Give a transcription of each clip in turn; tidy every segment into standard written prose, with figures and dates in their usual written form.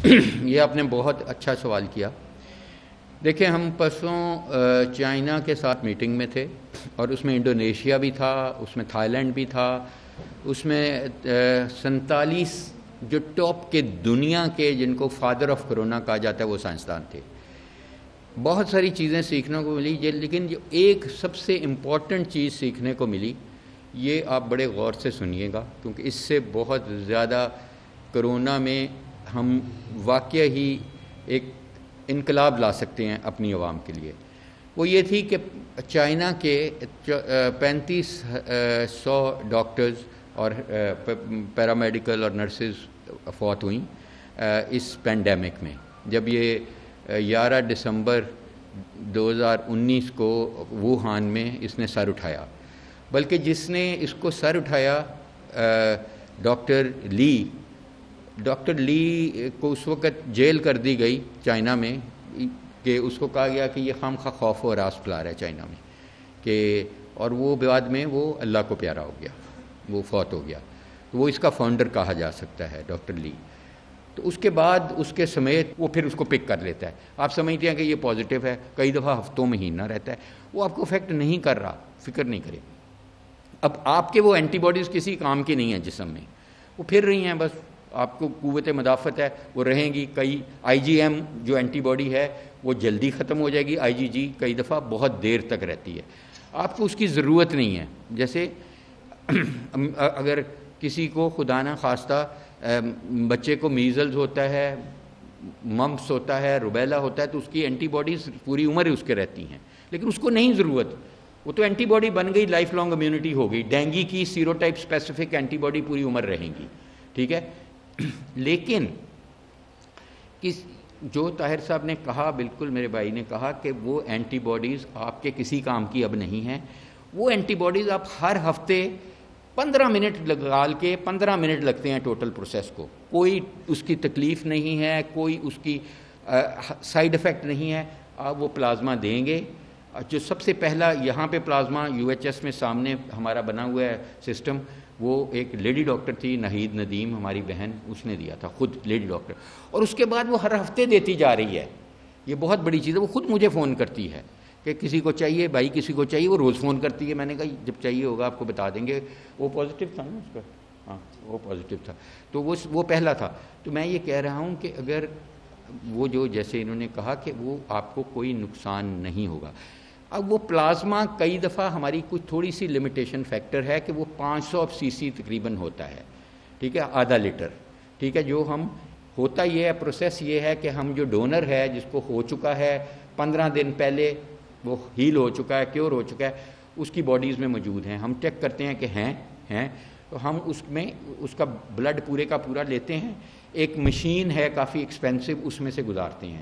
یہ آپ نے بہت اچھا سوال کیا۔ دیکھیں، ہم پرسوں چائنا کے ساتھ میٹنگ میں تھے، اور اس میں انڈونیشیا بھی تھا، اس میں تھائی لینڈ بھی تھا، اس میں 47 جو ٹاپ کے دنیا کے جن کو فادر آف کرونا کہا جاتا ہے وہ سائنسدان تھے۔ بہت ساری چیزیں سیکھنے کو ملی، لیکن جو ایک سب سے امپورٹنٹ چیز سیکھنے کو ملی، یہ آپ بڑے غور سے سنیے گا، کیونکہ اس سے بہت زیادہ کرونا میں ہم واقعہ ہی ایک انقلاب لا سکتے ہیں اپنی عوام کے لیے۔ وہ یہ تھی کہ چائنا کے 3500 ڈاکٹرز اور پیرامیڈیکل اور نرسز فوت ہوئیں اس پینڈیمک میں، جب یہ 11 دسمبر 2019 کو ووہان میں اس نے سر اٹھایا۔ بلکہ جس نے اس کو سر اٹھایا ڈاکٹر لی کو اس وقت جیل کر دی گئی چائنا میں، کہ اس کو کہا گیا کہ یہ خواہ خوف و ہراس پھیلا رہا ہے چائنا میں، اور وہ بعد میں وہ اللہ کو پیارا ہو گیا، وہ فوت ہو گیا۔ تو وہ اس کا فاؤنڈر کہا جا سکتا ہے ڈاکٹر لی۔ تو اس کے بعد اس کے سمیت وہ پھر اس کو پک کر لیتا ہے۔ آپ سمجھتے ہیں کہ یہ پازیٹیو ہے، کئی دفعہ ہفتوں مہینہ رہتا ہے، وہ آپ کو افیکٹ نہیں کر رہا، فکر نہیں کرے۔ اب آپ کے وہ اینٹی باڈیز کسی کام کی نہیں ہیں جسم میں، وہ پھر رہی ہیں، بس آپ کو قوت مدافعت ہے وہ رہیں گی۔ کئی آئی جی ایم جو اینٹی باڈی ہے وہ جلدی ختم ہو جائے گی، آئی جی جی کئی دفعہ بہت دیر تک رہتی ہے، آپ کو اس کی ضرورت نہیں ہے۔ جیسے اگر کسی کو خدا نہ خواستہ بچے کو میزلز ہوتا ہے، ممپس ہوتا ہے، روبیلا ہوتا ہے، تو اس کی اینٹی باڈیز پوری عمر اس کے رہتی ہیں، لیکن اس کو نہیں ضرورت، وہ تو اینٹی باڈی بن گئی، لائف لانگ امیونٹی ہو گئی۔ ڈینگی کی سیرو ٹائپ اسپیسیفک اینٹی باڈی پوری عمر رہیں گی، ٹھیک ہے۔ لیکن جو طاہر صاحب نے کہا، بالکل میرے بھائی نے کہا کہ وہ اینٹی باڈیز آپ کے کسی کام کی اب نہیں ہیں۔ وہ اینٹی باڈیز آپ ہر ہفتے 15 منٹ لگا کے 15 منٹ لگتے ہیں ٹوٹل پروسیس کو، کوئی اس کی تکلیف نہیں ہے، کوئی اس کی سائیڈ ایفیکٹ نہیں ہے۔ آپ وہ پلازما دیں گے، جو سب سے پہلا یہاں پہ پلازما UHS میں سامنے ہمارا بنا ہوا ہے سسٹم، وہ ایک لیڈی ڈاکٹر تھی، نہید ندیم ہماری بہن، اس نے دیا تھا خود، لیڈی ڈاکٹر، اور اس کے بعد وہ ہر ہفتے دیتی جا رہی ہے۔ یہ بہت بڑی چیز ہے، وہ خود مجھے فون کرتی ہے کہ کسی کو چاہیے بھائی، کسی کو چاہیے، وہ روز فون کرتی ہے۔ میں نے کہا جب چاہیے ہوگا آپ کو بتا دیں گے۔ وہ پازیٹیو تھا نا اس کا، ہاں وہ پازیٹیو تھا، تو وہ پہلا تھا۔ تو میں یہ کہہ رہا ہوں کہ اگر وہ جو جیسے انہوں نے کہا کہ وہ آپ کو کوئی نقصان نہیں ہوگا۔ اب وہ پلازما کئی دفعہ ہماری کچھ تھوڑی سی لمیٹیشن فیکٹر ہے کہ وہ 500 cc تقریباً ہوتا ہے، ٹھیک ہے، آدھا لیٹر، ٹھیک ہے۔ جو ہم ہوتا یہ ہے، پروسیس یہ ہے کہ ہم جو ڈونر ہے جس کو ہو چکا ہے 15 دن پہلے، وہ ہیل ہو چکا ہے، کیور ہو چکا ہے، اس کی باڈیز میں موجود ہیں، ہم چیک کرتے ہیں کہ ہیں، تو ہم اس میں اس کا بلڈ پورے کا پورا لیتے ہیں۔ ایک مشین ہے کافی ایکسپینسو، اس میں سے گزارتے ہیں۔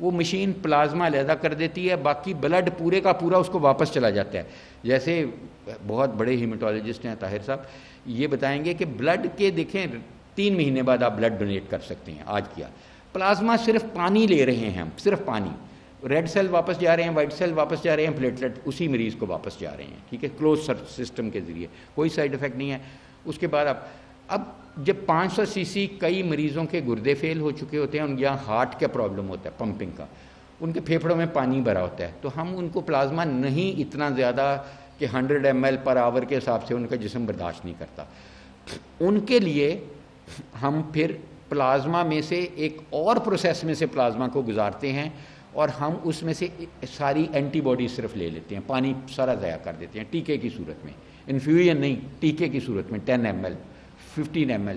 وہ مشین پلازما علیحدہ کر دیتی ہے، باقی بلڈ پورے کا پورا اس کو واپس چلا جاتا ہے۔ جیسے بہت بڑے ہیمیٹولوجسٹ ہیں طاہر صاحب، یہ بتائیں گے کہ بلڈ کے دیکھیں 3 مہینے بعد آپ بلڈ ڈونیٹ کر سکتے ہیں۔ آج کیا پلازما صرف پانی لے رہے ہیں ہم، صرف پانی، ریڈ سیل واپس جا رہے ہیں، وائٹ سیل واپس جا رہے ہیں، پلیٹلیٹ اسی مریض کو واپس جا رہے ہیں، ٹھیک ہے، کلوز سسٹم کے ذریعے، کوئی سائیڈ ایفیکٹ نہیں ہے۔ اس کے بعد اب جب 500 cc کئی مریضوں کے گردے فیل ہو چکے ہوتے ہیں، ان یہاں ہارٹ کا پرابلم ہوتا ہے، پمپنگ کا، ان کے پھیپھڑوں میں پانی بھرا ہوتا ہے، تو ہم ان کو پلازما نہیں اتنا زیادہ کہ 100 ml پر آور کے حساب سے ان کا جسم برداشت نہیں کرتا، ان کے لیے ہم پھر پلازما میں سے ایک اور پروسیس میں سے پلازما کو گزارتے ہیں، اور ہم اس میں سے ساری اینٹی باڈی صرف لے لیتے ہیں، پانی سارا ضائع کر دیتے ہیں ٹیکے کی صورت میں، انفیوژن نہیں، ٹیکے کی صورت میں 10 ml 15 ml۔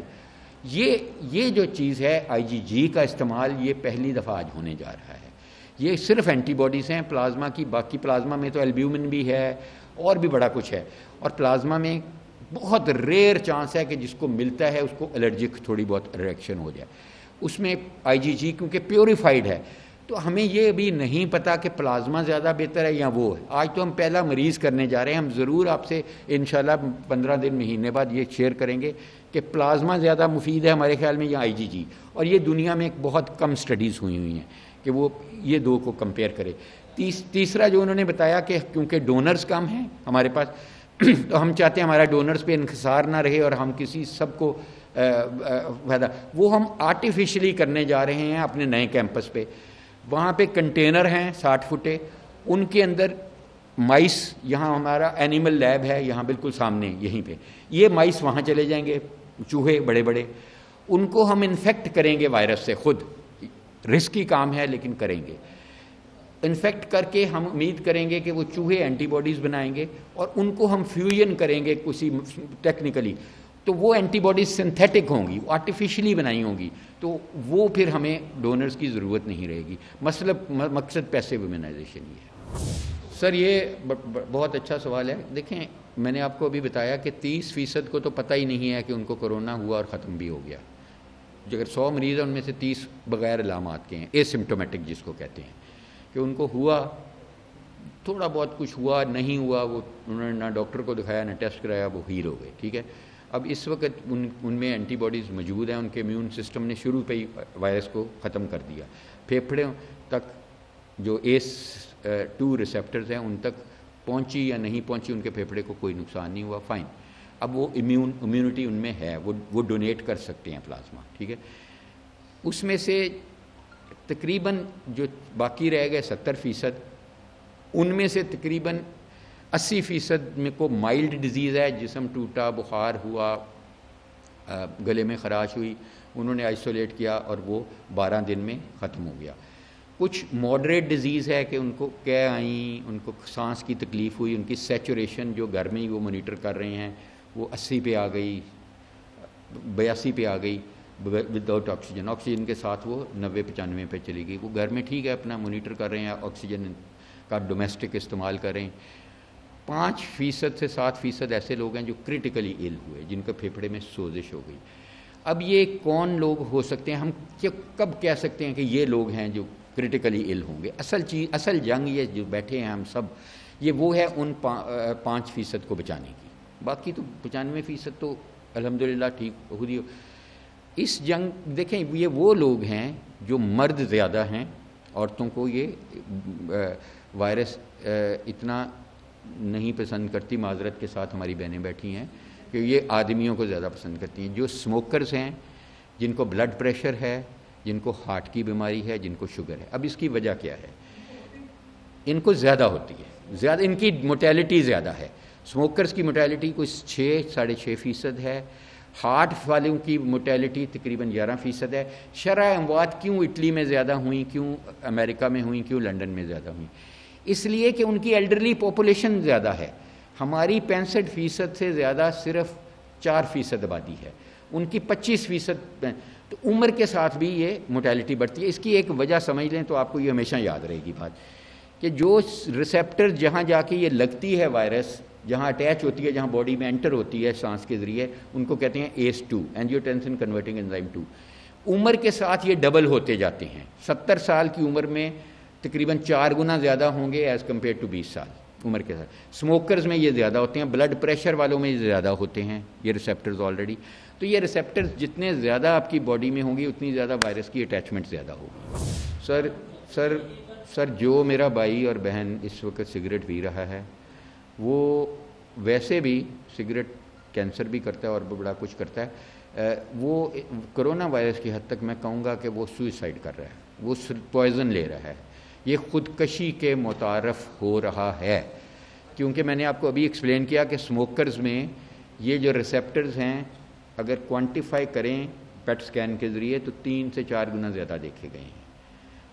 یہ جو چیز ہے IgG کا استعمال، یہ پہلی دفعہ آج ہونے جا رہا ہے۔ یہ صرف اینٹی باڈیز ہیں پلازما کی، باقی پلازما میں تو البیومن بھی ہے اور بھی بڑا کچھ ہے، اور پلازما میں بہت ریئر چانس ہے کہ جس کو ملتا ہے اس کو الرجک تھوڑی بہت ریئیکشن ہو جائے۔ اس میں IgG کیونکہ پیوریفائڈ ہے، تو ہمیں یہ بھی نہیں پتا کہ پلازما زیادہ بہتر ہے یا وہ ہے۔ آج تو ہم پہلا مریض کرنے جا رہے ہیں، ہم ضرور آپ سے انشاءاللہ 15 دن مہینے بعد یہ شیئر کریں گے کہ پلازما زیادہ مفید ہے ہمارے خیال میں یا IgG، اور یہ دنیا میں ایک بہت کم سٹڈیز ہوئی ہیں کہ وہ یہ دو کو کمپیئر کرے۔ تیسرا جو انہوں نے بتایا کہ کیونکہ ڈونرز کم ہیں ہمارے پاس، تو ہم چاہتے ہیں ہمارا ڈونرز پہ انحصار نہ رہے، اور ہم کسی سب کو فائدہ وہ ہم آرٹیفیشلی کرنے جا رہے ہیں اپنے نئے کیمپس پہ. وہاں پہ کنٹینر ہیں 60 فٹے, ان کے اندر مائس, یہاں ہمارا اینیمل لیب ہے یہاں بالکل سامنے یہیں پہ, یہ مائس وہاں چلے جائیں گے, چوہے بڑے بڑے, ان کو ہم انفیکٹ کریں گے وائرس سے خود, رسکی کام ہے لیکن کریں گے. انفیکٹ کر کے ہم امید کریں گے کہ وہ چوہے اینٹی باڈیز بنائیں گے اور ان کو ہم فیوژن کریں گے کسی ٹیکنیکلی, تو وہ اینٹی باڈیز سنتھیٹک ہوں گی, آرٹیفیشلی بنائی ہوں گی, تو وہ پھر ہمیں ڈونرز کی ضرورت نہیں رہے گی. مقصد پیسے امیونائزیشن ہی ہے. سر یہ بہت اچھا سوال ہے. دیکھیں میں نے آپ کو ابھی بتایا کہ 30% کو تو پتہ ہی نہیں ہے کہ ان کو کرونا ہوا اور ختم بھی ہو گیا. اگر 100 مریض ہیں ان میں سے 30 بغیر علامات کے ہیں, اے سمپٹومیٹک جس کو کہتے ہیں, کہ ان کو ہوا, تھوڑا بہت کچھ ہوا, نہیں ہوا, وہ انہوں نے نہ ڈاکٹر کو دکھایا نہ ٹیسٹ کرایا, وہ ہیل ہو گئے. ٹھیک ہے, اب اس وقت ان میں اینٹی باڈیز موجود ہیں, ان کے امیون سسٹم نے شروع پہ ہی وائرس کو ختم کر دیا. پھیپھڑے تک جو ACE2 ریسیپٹرز ہیں ان تک پہنچی یا نہیں پہنچی, ان کے پھیپھڑے کو کوئی نقصان نہیں ہوا, فائن. اب وہ امیونٹی ان میں ہے, وہ ڈونیٹ کر سکتے ہیں پلازما. ٹھیک ہے, اس میں سے تقریباً جو باقی رہ گئے 70%, ان میں سے تقریباً 80% میں کو مائلڈ ڈیزیز ہے, جسم ٹوٹا, بخار ہوا, گلے میں خراش ہوئی, انہوں نے آئسولیٹ کیا اور وہ 12 دن میں ختم ہو گیا. کچھ ماڈریٹ ڈیزیز ہے کہ ان کو کہہ آئیں, ان کو سانس کی تکلیف ہوئی, ان کی سیچوریشن جو گھر میں ہی وہ مانیٹر کر رہے ہیں وہ 80 پہ آ گئی, 82 پہ آ گئی وداؤٹ آکسیجن, آکسیجن کے ساتھ وہ 90-95 پہ چلی گئی. وہ گھر میں ٹھیک ہے اپنا مانیٹر کر رہے ہیں, آکسیجن کا ڈومیسٹک استعمال کر رہے ہیں. 5% سے 7% ایسے لوگ ہیں جو کرٹیکلی ایل ہوئے, جن کا پھیپھڑے میں سوزش ہو گئی. اب یہ کون لوگ ہو سکتے ہیں, ہم کب کہہ سکتے ہیں کہ یہ لوگ ہیں جو کرٹیکلی ایل ہوں گے؟ اصل جنگ یہ جو بیٹھے ہیں ہم سب, یہ وہ ہے ان 5% کو بچانے کی. باقی تو 95% تو الحمدللہ ٹھیک خود ہی. اس جنگ دیکھیں یہ وہ لوگ ہیں جو مرد زیادہ ہیں, عورتوں کو یہ وائرس اتنا نہیں پسند کرتی, معذرت کے ساتھ ہماری بہنیں بیٹھی ہیں, کہ یہ آدمیوں کو زیادہ پسند کرتی ہیں. جو اسموکرز ہیں, جن کو بلڈ پریشر ہے, جن کو ہارٹ کی بیماری ہے, جن کو شوگر ہے. اب اس کی وجہ کیا ہے؟ ان کو زیادہ ہوتی ہے, زیادہ ان کی موٹیلٹی زیادہ ہے. اسموکرز کی موٹیلٹی کوئی 6-6.5% ہے, ہارٹ والوں کی موٹیلٹی تقریباً 11% ہے. شرح اموات کیوں اٹلی میں زیادہ ہوئیں, کیوں امریکہ میں ہوئیں, کیوں لنڈن میں زیادہ ہوئیں؟ اس لیے کہ ان کی ایلڈرلی پاپولیشن زیادہ ہے. ہماری 65% سے زیادہ صرف 4% آبادی ہے, ان کی 25%. تو عمر کے ساتھ بھی یہ موٹیلٹی بڑھتی ہے. اس کی ایک وجہ سمجھ لیں تو آپ کو یہ ہمیشہ یاد رہے گی بات, کہ جو ریسیپٹر جہاں جا کے یہ لگتی ہے وائرس, جہاں اٹیچ ہوتی ہے, جہاں باڈی میں انٹر ہوتی ہے سانس کے ذریعے, ان کو کہتے ہیں ACE2 اینجیوٹینسن کنورٹنگ انزائم 2. عمر کے ساتھ یہ ڈبل ہوتے جاتے ہیں. 70 سال کی عمر میں تقریباً 4 گنا زیادہ ہوں گے ایز کمپیئر ٹو 20 سال عمر کے ساتھ. اسموکرز میں یہ زیادہ ہوتے ہیں, بلڈ پریشر والوں میں یہ زیادہ ہوتے ہیں یہ ریسیپٹرز آلریڈی. تو یہ ریسیپٹرز جتنے زیادہ آپ کی باڈی میں ہوں گی اتنی زیادہ وائرس کی اٹیچمنٹ زیادہ ہوگی. سر جو میرا بھائی اور بہن اس وقت سگریٹ پی رہا ہے, وہ ویسے بھی سگریٹ کینسر بھی کرتا ہے اور بڑا کچھ کرتا ہے. وہ کرونا وائرس کی حد تک میں کہوں گا کہ وہ سوئسائڈ کر رہا ہے, وہ پوائزن لے رہا ہے, یہ خودکشی کے متعارف ہو رہا ہے. کیونکہ میں نے آپ کو ابھی ایکسپلین کیا کہ اسموکرز میں یہ جو ریسیپٹرز ہیں اگر کوانٹیفائی کریں پیٹ سکین کے ذریعے تو 3 سے 4 گنا زیادہ دیکھے گئے ہیں.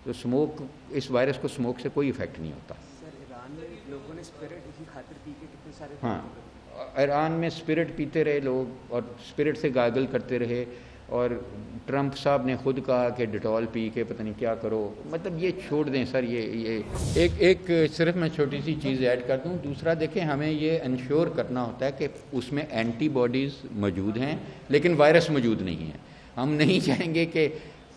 تو اسموک, اس وائرس کو اسموک سے کوئی ایفیکٹ نہیں ہوتا. سر ایران میں لوگوں نے اسپرٹ اسی خاطر پی کے کتنے سارے, ہاں ایران میں اسپرٹ پیتے رہے لوگ اور اسپرٹ سے گاگل کرتے رہے, اور ٹرمپ صاحب نے خود کہا کہ ڈیٹول پی کے پتہ نہیں کیا کرو. مطلب یہ چھوڑ دیں سر. یہ ایک صرف میں چھوٹی سی چیز ایڈ کر دوں. دوسرا دیکھیں ہمیں یہ انشور کرنا ہوتا ہے کہ اس میں اینٹی باڈیز موجود ہیں لیکن وائرس موجود نہیں ہے. ہم نہیں چاہیں گے کہ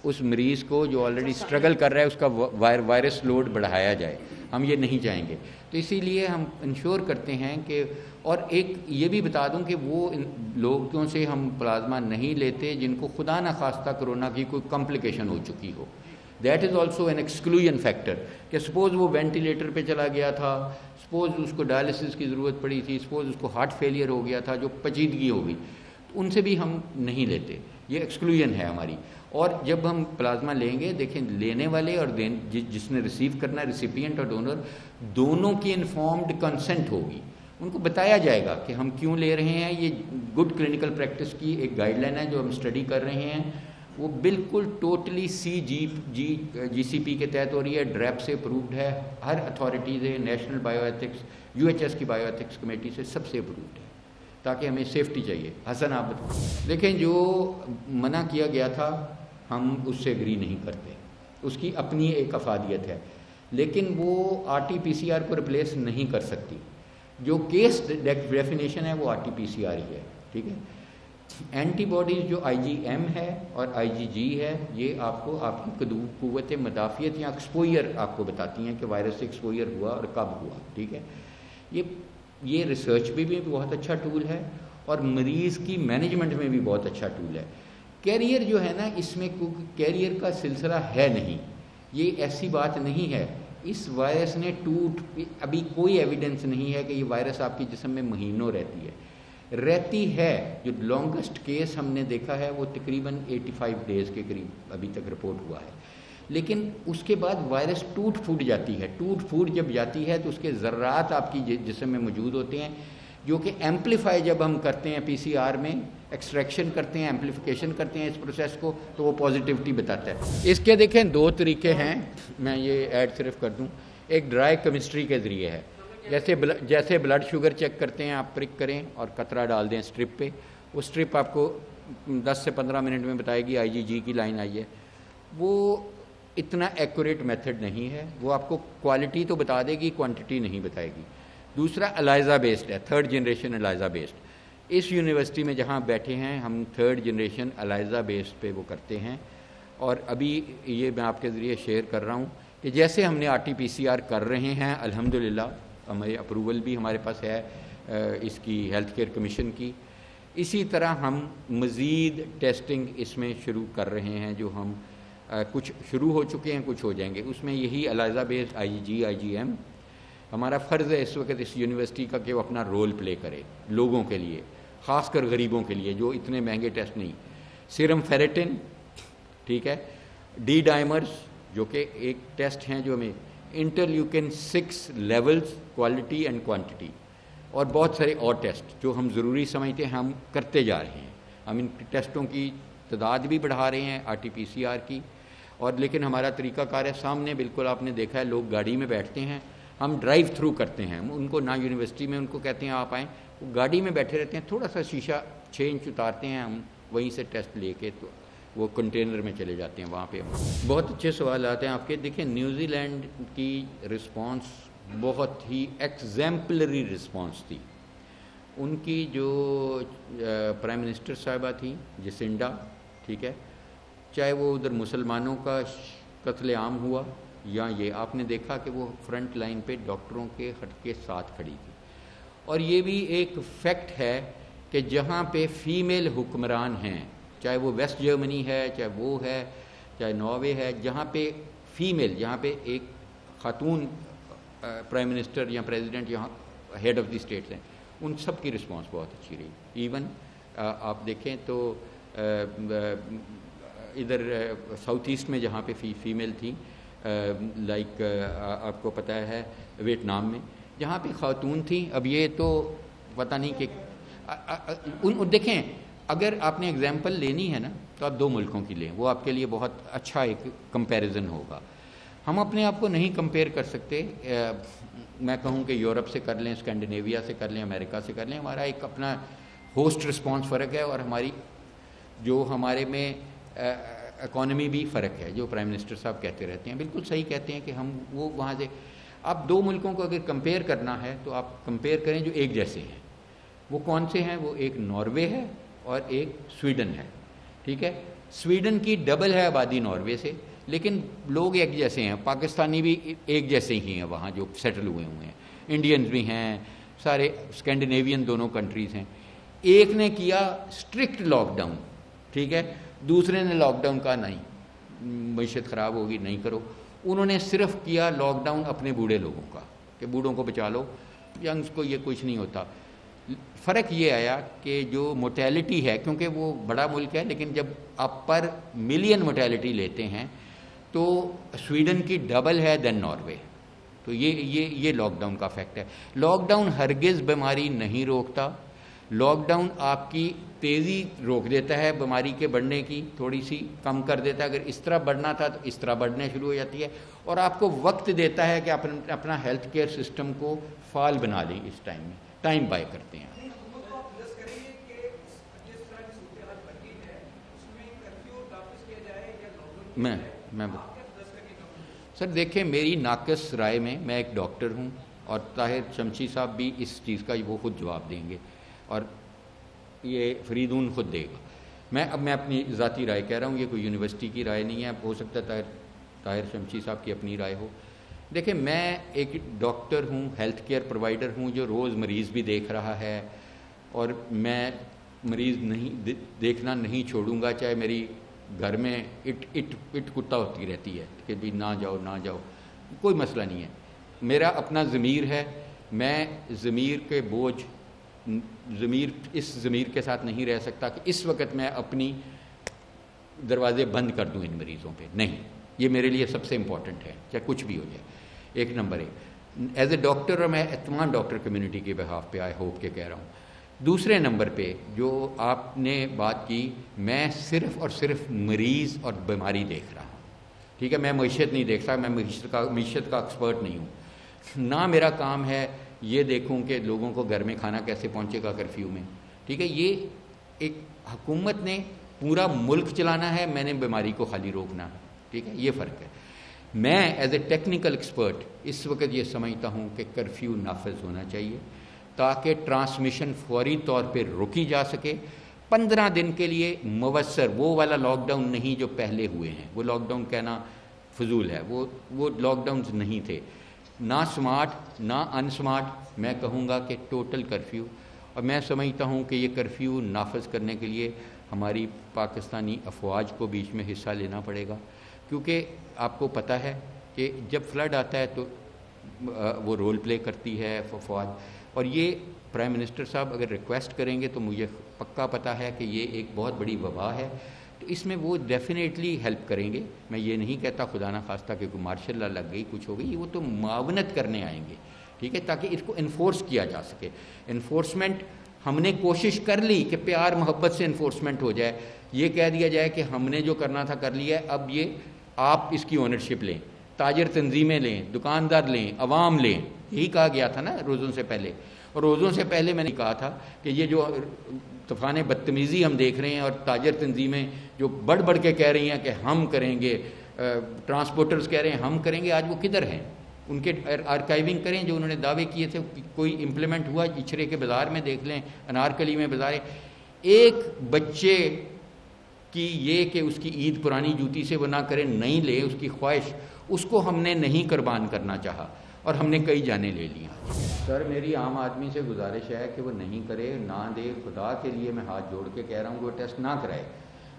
اس مریض کو جو آلریڈی اسٹرگل کر رہا ہے اس کا وائرس لوڈ بڑھایا جائے, ہم یہ نہیں چاہیں گے. تو اسی لیے ہم انشور کرتے ہیں کہ, اور ایک یہ بھی بتا دوں کہ وہ لوگوں سے ہم پلازما نہیں لیتے جن کو خدا نہ خواستہ کرونا کی کوئی کمپلیکیشن ہو چکی ہو. That is also an exclusion factor, کہ سپوز وہ وینٹیلیٹر پہ چلا گیا تھا, سپوز اس کو ڈائلسس کی ضرورت پڑی تھی, سپوز اس کو ہارٹ فیلئر ہو گیا تھا جو پیچیدگی ہو گئی, ان سے بھی ہم نہیں لیتے، یہ ایکسکلوژن ہے ہماری. اور جب ہم پلازما لیں گے، دیکھیں لینے والے اور جس نے ریسیو کرنا ہے، ریسیپینٹ اور ڈونر، دونوں کی انفارمڈ کنسنٹ ہوگی. ان کو بتایا جائے گا کہ ہم کیوں لے رہے ہیں. یہ گڈ کلینکل پریکٹس کی ایک گائیڈ لائن ہے جو ہم اسٹڈی کر رہے ہیں. وہ بالکل ٹوٹلی جی سی پی کے تحت ہو رہی ہے، ڈریپ سے اپرووڈ ہے، ہر اتھارٹیز ہے، national bioethics, U H S کی بایو ایتھکس کمیٹی سے سب سے اپرووڈ ہے، تاکہ ہمیں سیفٹی چاہیے. حسن آپ بتائیں. دیکھیں جو منع کیا گیا تھا ہم اس سے اگری نہیں کرتے، اس کی اپنی ایک افادیت ہے، لیکن وہ R T P C R کو ریپلیس نہیں کر سکتی. جو کیس ڈیفینیشن ہے وہ R T P C R ہی ہے. ٹھیک ہے. اینٹی باڈیز جو آئی جی ایم ہے اور آئی جی جی ہے، یہ آپ کو آپ کی قوت مدافعت یا ایکسپوئر آپ کو بتاتی ہیں کہ وائرس سے ایکسپوئر ہوا اور کب ہوا. ٹھیک ہے. یہ ریسرچ بھی بہت اچھا ٹول ہے اور مریض کی مینجمنٹ میں بھی بہت اچھا ٹول ہے. کیریئر جو ہے نا، اس میں کیریئر کا سلسلہ ہے نہیں، یہ ایسی بات نہیں ہے. اس وائرس نے ابھی کوئی ایویڈنس نہیں ہے کہ یہ وائرس آپ کے جسم میں مہینوں رہتی ہے. جو لانگسٹ کیس ہم نے دیکھا ہے وہ تقریباً 85 ڈیز کے قریب ابھی تک رپورٹ ہوا ہے. لیکن اس کے بعد وائرس ٹوٹ پھوٹ جاتی ہے. ٹوٹ پھوٹ جب جاتی ہے تو اس کے ذرات آپ کی جسم میں موجود ہوتے ہیں، جو کہ ایمپلیفائی جب ہم کرتے ہیں پی سی آر میں، ایکسٹریکشن کرتے ہیں، ایمپلیفیکیشن کرتے ہیں اس پروسیس کو، تو وہ پازیٹیوٹی بتاتا ہے. اس کے دیکھیں 2 طریقے ہیں، میں یہ ایڈ صرف کر دوں. ایک ڈرائی کیمسٹری کے ذریعے ہے، جیسے بلڈ شوگر چیک کرتے ہیں، آپ پرک کریں اور قطرہ ڈال دیں اسٹرپ پہ، وہ اسٹرپ آپ کو 10 سے 15 منٹ میں بتائے گی آئی جی جی کی لائن آئی ہے. وہ اتنا ایکوریٹ میتھڈ نہیں ہے، وہ آپ کو کوالٹی تو بتا دے گی، کوانٹٹی نہیں بتائے گی. دوسرا الائزا بیسڈ ہے، 3rd جنریشن الائزا بیسڈ. اس یونیورسٹی میں جہاں بیٹھے ہیں ہم 3rd جنریشن الائزا بیسڈ پہ وہ کرتے ہیں. اور ابھی یہ میں آپ کے ذریعے شیئر کر رہا ہوں کہ جیسے ہم نے R T P C R کر رہے ہیں، الحمدللہ ہمارے اپروول بھی ہمارے پاس ہے اس کی ہیلتھ کیئر کمیشن کی، اسی طرح ہم مزید ٹیسٹنگ اس میں شروع کر رہے ہیں، جو ہم کچھ شروع ہو چکے ہیں، کچھ ہو جائیں گے. اس میں یہی الائزا based I G I G M ہمارا فرض ہے اس وقت اس یونیورسٹی کا کہ وہ اپنا رول پلے کرے لوگوں کے لیے، خاص کر غریبوں کے لیے جو اتنے مہنگے ٹیسٹ نہیں. سیرم فیریٹن، ٹھیک ہے، ڈی ڈائمرز جو کہ ایک ٹیسٹ ہیں جو ہمیں، interleukin 6 levels, quality and quantity, اور بہت سارے اور ٹیسٹ جو ہم ضروری سمجھتے ہیں ہم کرتے جا رہے ہیں. ہم ان ٹیسٹوں کی تعداد بھی بڑھا رہے ہیں R T P C R کی. اور لیکن ہمارا طریقہ کار ہے سامنے، بالکل آپ نے دیکھا ہے لوگ گاڑی میں بیٹھتے ہیں، ہم ڈرائیو تھرو کرتے ہیں. ان کو نہ یونیورسٹی میں ان کو کہتے ہیں آپ آئیں، وہ گاڑی میں بیٹھے رہتے ہیں، تھوڑا سا شیشہ 6 انچ اتارتے ہیں، ہم وہیں سے ٹیسٹ لے کے تو وہ کنٹینر میں چلے جاتے ہیں وہاں پہ. بہت اچھے سوالات ہیں آپ کے. دیکھیں نیوزی لینڈ کی رسپانس بہت ہی ایگزیمپلری رسپانس تھی. ان کی جو پرائم منسٹر صاحبہ تھیں جسنڈا، ٹھیک ہے، چاہے وہ ادھر مسلمانوں کا قتل عام ہوا یا یہ، آپ نے دیکھا کہ وہ فرنٹ لائن پہ ڈاکٹروں کے ہٹ کے ساتھ کھڑی تھی. اور یہ بھی ایک فیکٹ ہے کہ جہاں پہ فیمیل حکمران ہیں، چاہے وہ ویسٹ جرمنی ہے، چاہے وہ ہے، چاہے ناروے ہے، جہاں پہ فیمیل، جہاں پہ ایک خاتون پرائم منسٹر یا پریزیڈنٹ یہاں ہیڈ آف دی اسٹیٹس ہیں، ان سب کی رسپانس بہت اچھی رہی. ایون آپ دیکھیں تو ادھر ساؤتھ ایسٹ میں جہاں پہ فیمیل تھی، لائک آپ کو پتہ ہے ویتنام میں جہاں پہ خاتون تھیں. اب یہ تو پتہ نہیں کہ دیکھیں اگر آپ نے اگزامپل لینی ہے نا تو آپ 2 ملکوں کی لیں، وہ آپ کے لیے بہت اچھا ایک کمپیریزن ہوگا. ہم اپنے آپ کو نہیں کمپیئر کر سکتے. میں کہوں کہ یورپ سے کر لیں، اسکینڈینیویا سے کر لیں، امریکہ سے کر لیں، ہمارا ایک اپنا ہوسٹ رسپانس فرق ہے، اور ہماری جو ہمارے میں اکانومی بھی فرق ہے. جو پرائم منسٹر صاحب کہتے رہتے ہیں بالکل صحیح کہتے ہیں کہ ہم وہ وہاں سے، آپ 2 ملکوں کو اگر کمپیئر کرنا ہے تو آپ کمپیئر کریں جو ایک جیسے ہیں. وہ کون سے ہیں؟ وہ ایک ناروے ہے اور ایک سویڈن ہے. ٹھیک ہے، سویڈن کی ڈبل ہے آبادی ناروے سے، لیکن لوگ ایک جیسے ہیں. پاکستانی بھی ایک جیسے ہی ہیں وہاں جو سیٹل ہوئے ہیں، انڈینز بھی ہیں، سارے اسکینڈینیوین دونوں کنٹریز ہیں. ایک نے کیا اسٹرکٹ لاک ڈاؤن، ٹھیک ہے، دوسرے نے لاک ڈاؤن کا نہیں، معیشت خراب ہوگی نہیں کرو. انہوں نے صرف کیا لاک ڈاؤن اپنے بوڑھے لوگوں کا کہ بوڑھوں کو بچا لو، ینگز کو یہ کچھ نہیں ہوتا. فرق یہ آیا کہ جو موٹیلٹی ہے، کیونکہ وہ بڑا ملک ہے، لیکن جب آپ پر ملین موٹیلٹی لیتے ہیں تو سویڈن کی ڈبل ہے دین ناروے. تو یہ لاک ڈاؤن کا فیکٹ ہے. لاک ڈاؤن ہرگز بیماری نہیں روکتا. لاک ڈاؤن آپ کی تیزی روک دیتا ہے بیماری کے بڑھنے کی، تھوڑی سی کم کر دیتا ہے. اگر اس طرح بڑھنا تھا تو اس طرح بڑھنے شروع ہو جاتی ہے، اور آپ کو وقت دیتا ہے کہ اپنا ہیلتھ کیئر سسٹم کو فعال بنا لیں. اس ٹائم میں ٹائم بائی کرتے ہیں. میں سر دیکھیں، میری ناقص رائے میں ایک ڈاکٹر ہوں، اور طاہر شمشی صاحب بھی اس چیز کا وہ خود جواب دیں گے، اور یہ فریدون خود دے گا. میں اپنی ذاتی رائے کہہ رہا ہوں، یہ کوئی یونیورسٹی کی رائے نہیں ہے. ہو سکتا ہے طاہر شمشی صاحب کی اپنی رائے ہو. دیکھیں، میں ایک ڈاکٹر ہوں، ہیلتھ کیئر پرووائڈر ہوں، جو روز مریض بھی دیکھ رہا ہے، اور میں مریض دیکھنا نہیں چھوڑوں گا، چاہے میری گھر میں اٹ کتا ہوتی رہتی ہے کہ بھی نہ جاؤ، کوئی مسئلہ نہیں ہے. میرا اپنا ضمیر ہے. میں ضمیر کے بوجھ، اس ضمیر کے ساتھ نہیں رہ سکتا کہ اس وقت میں اپنی دروازے بند کر دوں ان مریضوں پہ. نہیں، یہ میرے لیے سب سے امپورٹنٹ ہے، چاہے کچھ بھی ہو جائے. ایک نمبر ایز اے ڈاکٹر، اور میں تمام ڈاکٹر کمیونٹی کے بہاف پہ آئی ہوپ کے کہہ رہا ہوں. دوسرے نمبر پہ جو آپ نے بات کی، میں صرف اور صرف مریض اور بیماری دیکھ رہا ہوں. ٹھیک ہے، میں معیشت نہیں دیکھتا. میں معیشت کا ایکسپرٹ نہیں ہوں. نہ میرا کام ہے یہ دیکھوں کہ لوگوں کو گھر میں کھانا کیسے پہنچے گا کرفیو میں. ٹھیک ہے، یہ ایک حکومت نے پورا ملک چلانا ہے، میں نے بیماری کو خالی روکنا ہے. ٹھیک ہے، یہ فرق ہے. میں ایز اے ٹیکنیکل ایکسپرٹ اس وقت یہ سمجھتا ہوں کہ کرفیو نافذ ہونا چاہیے، تاکہ ٹرانسمیشن فوری طور پہ روکی جا سکے. 15 دن کے لیے موثر وہ والا لاک ڈاؤن نہیں جو پہلے ہوئے ہیں. وہ لاک ڈاؤن کہنا فضول ہے. وہ لاک ڈاؤنز نہیں تھے، نہ سمارٹ نہ ان سمارٹ. میں کہوں گا کہ ٹوٹل کرفیو. اور میں سمجھتا ہوں کہ یہ کرفیو نافذ کرنے کے لیے ہماری پاکستانی افواج کو بیچ میں حصہ لینا پڑے گا، کیونکہ آپ کو پتہ ہے کہ جب فلڈ آتا ہے تو وہ رول پلے کرتی ہے افواج. اور یہ پرائم منسٹر صاحب اگر ریکویسٹ کریں گے تو مجھے پکا پتہ ہے کہ یہ ایک بہت بڑی وبا ہے، تو اس میں وہ ڈیفینیٹلی ہیلپ کریں گے. میں یہ نہیں کہتا خدا نہ خواستہ کہ کوئی مارشل لا لگ گئی کچھ ہو گئی، وہ تو معاونت کرنے آئیں گے. ٹھیک ہے، تاکہ اس کو انفورس کیا جا سکے. انفورسمنٹ ہم نے کوشش کر لی کہ پیار محبت سے انفورسمنٹ ہو جائے. یہ کہہ دیا جائے کہ ہم نے جو کرنا تھا کر لیا ہے، اب یہ آپ اس کی اونرشپ لیں، تاجر تنظیمیں لیں، دکاندار لیں، عوام لیں. یہی کہا گیا تھا نا روزوں سے پہلے. اور روزوں سے پہلے میں نے کہا تھا کہ یہ جو طوفان بدتمیزی ہم دیکھ رہے ہیں، اور تاجر تنظیمیں جو بڑھ بڑھ کے کہہ رہی ہیں کہ ہم کریں گے، ٹرانسپورٹرز کہہ رہے ہیں ہم کریں گے، آج وہ کدھر ہیں؟ ان کے آرکائیونگ کریں جو انہوں نے دعوے کیے تھے، کوئی امپلیمنٹ ہوا؟ اچھرے کے بازار میں دیکھ لیں، انارکلی میں بازاریں. ایک بچے کی یہ کہ اس کی عید پرانی جوتی سے وہ نہ کرے، نہیں لے، اس کی خواہش، اس کو ہم نے نہیں قربان کرنا چاہا، اور ہم نے کئی جانیں لے لیا. سر میری عام آدمی سے گزارش ہے کہ وہ نہیں کرے، نہ دے. خدا کے لیے میں ہاتھ جوڑ کے کہہ رہا ہوں کہ وہ ٹیسٹ نہ کرائے.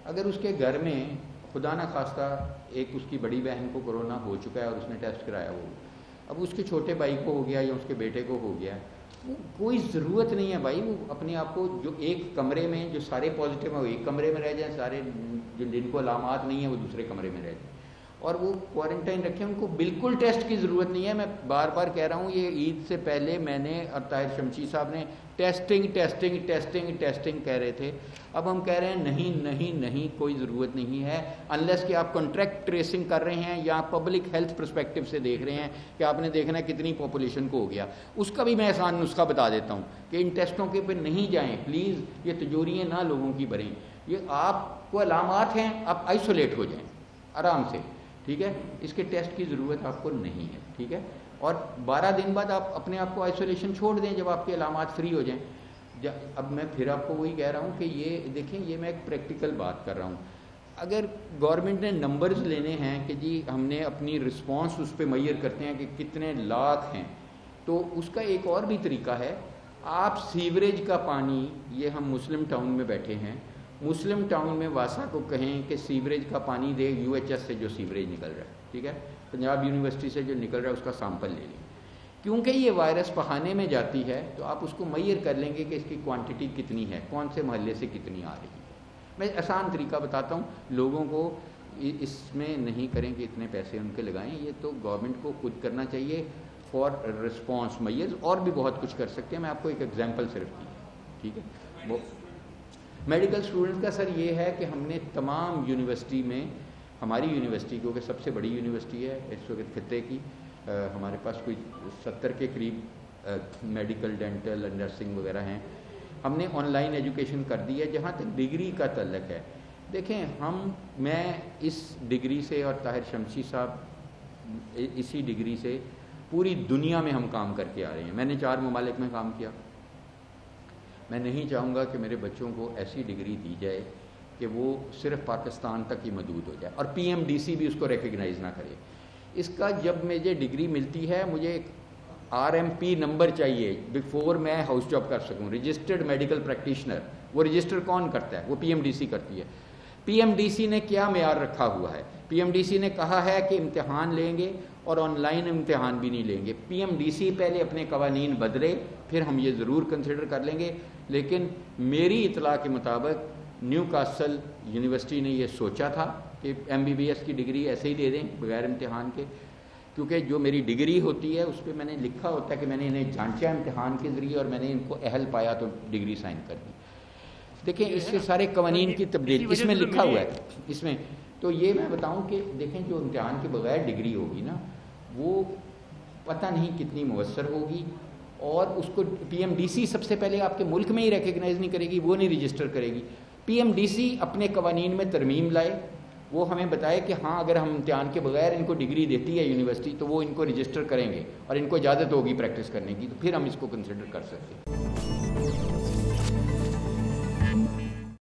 اگر اس کے گھر میں خدا نہ خواستہ ایک اس کی بڑی بہن کو کرونا ہو چکا ہے اور اس نے ٹیسٹ کرایا، وہ اب اس کے چھوٹے بھائی کو ہو گیا یا اس کے بیٹے کو ہو گیا، وہ کوئی ضرورت نہیں ہے بھائی. وہ اپنے آپ کو جو ایک کمرے میں جو سارے پازیٹیو ہیں وہ ایک کمرے میں رہ جائیں، سارے جن کو علامات نہیں ہیں وہ دوسرے کمرے میں رہ جائیں، اور وہ کوارنٹائن رکھیں. ان کو بالکل ٹیسٹ کی ضرورت نہیں ہے. میں بار بار کہہ رہا ہوں، یہ عید سے پہلے میں نے اور طاہر شمشی صاحب نے ٹیسٹنگ ٹیسٹنگ ٹیسٹنگ ٹیسٹنگ کہہ رہے تھے. اب ہم کہہ رہے ہیں نہیں نہیں نہیں، کوئی ضرورت نہیں ہے، انلیس کہ آپ کانٹریکٹ ٹریسنگ کر رہے ہیں یا پبلک ہیلتھ پرسپیکٹو سے دیکھ رہے ہیں کہ آپ نے دیکھنا ہے کتنی پاپولیشن کو ہو گیا. اس کا بھی میں آسان نسخہ بتا دیتا ہوں کہ ان ٹیسٹوں کے پہ نہیں جائیں پلیز. یہ تجوریاں نہ لوگوں کی بھریں. یہ آپ کو علامات ہیں، آپ آئسولیٹ ہو جائیں آرام سے. ٹھیک ہے، اس کے ٹیسٹ کی ضرورت آپ کو نہیں ہے. ٹھیک ہے، اور 12 دن بعد آپ اپنے آپ کو آئسولیشن چھوڑ دیں جب آپ کے علامات فری ہو جائیں. اب میں پھر آپ کو وہی کہہ رہا ہوں کہ یہ دیکھیں، یہ میں ایک پریکٹیکل بات کر رہا ہوں. اگر گورنمنٹ نے نمبرز لینے ہیں کہ جی ہم نے اپنی رسپانس اس پہ میئر کرتے ہیں کہ کتنے لاکھ ہیں، تو اس کا ایک اور بھی طریقہ ہے. آپ سیوریج کا پانی، یہ ہم مسلم ٹاؤن میں بیٹھے ہیں، مسلم ٹاؤن میں واسا کو کہیں کہ سیوریج کا پانی دے، UHS سے جو سیوریج نکل رہا ہے، ٹھیک ہے، پنجاب یونیورسٹی سے جو نکل رہا ہے اس کا سیمپل لے لیں کیونکہ یہ وائرس پخانے میں جاتی ہے تو آپ اس کو میئر کر لیں گے کہ اس کی کوانٹٹی کتنی ہے، کون سے محلے سے کتنی آ رہی ہے۔ میں آسان طریقہ بتاتا ہوں، لوگوں کو اس میں نہیں کریں کہ اتنے پیسے ان کے لگائیں، یہ تو گورنمنٹ کو خود کرنا چاہیے فار رسپانس میئرز، اور بھی بہت کچھ کر سکتے ہیں۔ میں آپ کو ایک ایگزامپل صرف دی ہے، ٹھیک ہے۔ وہ میڈیکل اسٹوڈنٹ کا سر یہ ہے کہ ہم نے تمام یونیورسٹی میں، ہماری یونیورسٹی کیونکہ سب سے بڑی یونیورسٹی ہے اس وقت خطے کی، ہمارے پاس کوئی 70 کے قریب میڈیکل، ڈینٹل، نرسنگ وغیرہ ہیں، ہم نے آن لائن ایجوکیشن کر دی ہے۔ جہاں تک ڈگری کا تعلق ہے، دیکھیں میں اس ڈگری سے اور طاہر شمشی صاحب اسی ڈگری سے پوری دنیا میں ہم کام کر کے آ رہے ہیں۔ میں نے 4 ممالک میں کام کیا۔ میں نہیں چاہوں گا کہ میرے بچوں کو ایسی ڈگری دی جائے کہ وہ صرف پاکستان تک ہی محدود ہو جائے، اور پی ایم ڈی سی بھی اس کو ریکگنائز نہ کرے۔ اس کا جب مجھے ڈگری ملتی ہے، مجھے ایک RMP نمبر چاہیے بیفور میں ہاؤس جاب کر سکوں، رجسٹرڈ میڈیکل پریکٹیشنر۔ وہ رجسٹر کون کرتا ہے؟ وہ پی ایم ڈی سی کرتی ہے۔ پی ایم ڈی سی نے کیا معیار رکھا ہوا ہے؟ پی ایم ڈی سی نے کہا ہے کہ امتحان لیں گے اور آن لائن امتحان بھی نہیں لیں گے۔ پی ایم ڈی سی پہلے اپنے قوانین بدلے، پھر ہم یہ ضرور کنسیڈر کر لیں گے۔ لیکن میری اطلاع کے مطابق نیو کاسل یونیورسٹی نے یہ سوچا تھا کہ MBBS کی ڈگری ایسے ہی دے دیں بغیر امتحان کے، کیونکہ جو میری ڈگری ہوتی ہے اس پہ میں نے لکھا ہوتا ہے کہ میں نے انہیں جانچا امتحان کے ذریعے اور میں نے ان کو اہل پایا تو ڈگری سائن کر دی۔ دیکھیں اس سے سارے قوانین کی تبدیلی اس میں لکھا ہوا ہے، اس میں تو یہ میں بتاؤں کہ دیکھیں جو امتحان کے بغیر ڈگری ہوگی نا، وہ پتہ نہیں کتنی مؤثر ہوگی، اور اس کو پی ایم ڈی سی سب سے پہلے آپ کے ملک میں ہی ریکگنائز نہیں کرے گی، وہ نہیں رجسٹر کرے گی۔ پی ایم ڈی سی اپنے قوانین میں ترمیم لائے، وہ ہمیں بتائے کہ ہاں اگر ہم امتحان کے بغیر ان کو ڈگری دیتی ہے یونیورسٹی تو وہ ان کو رجسٹر کریں گے اور ان کو اجازت ہوگی پریکٹس کرنے کی، تو پھر ہم اس کو کنسیڈر کر سکتے ہیں۔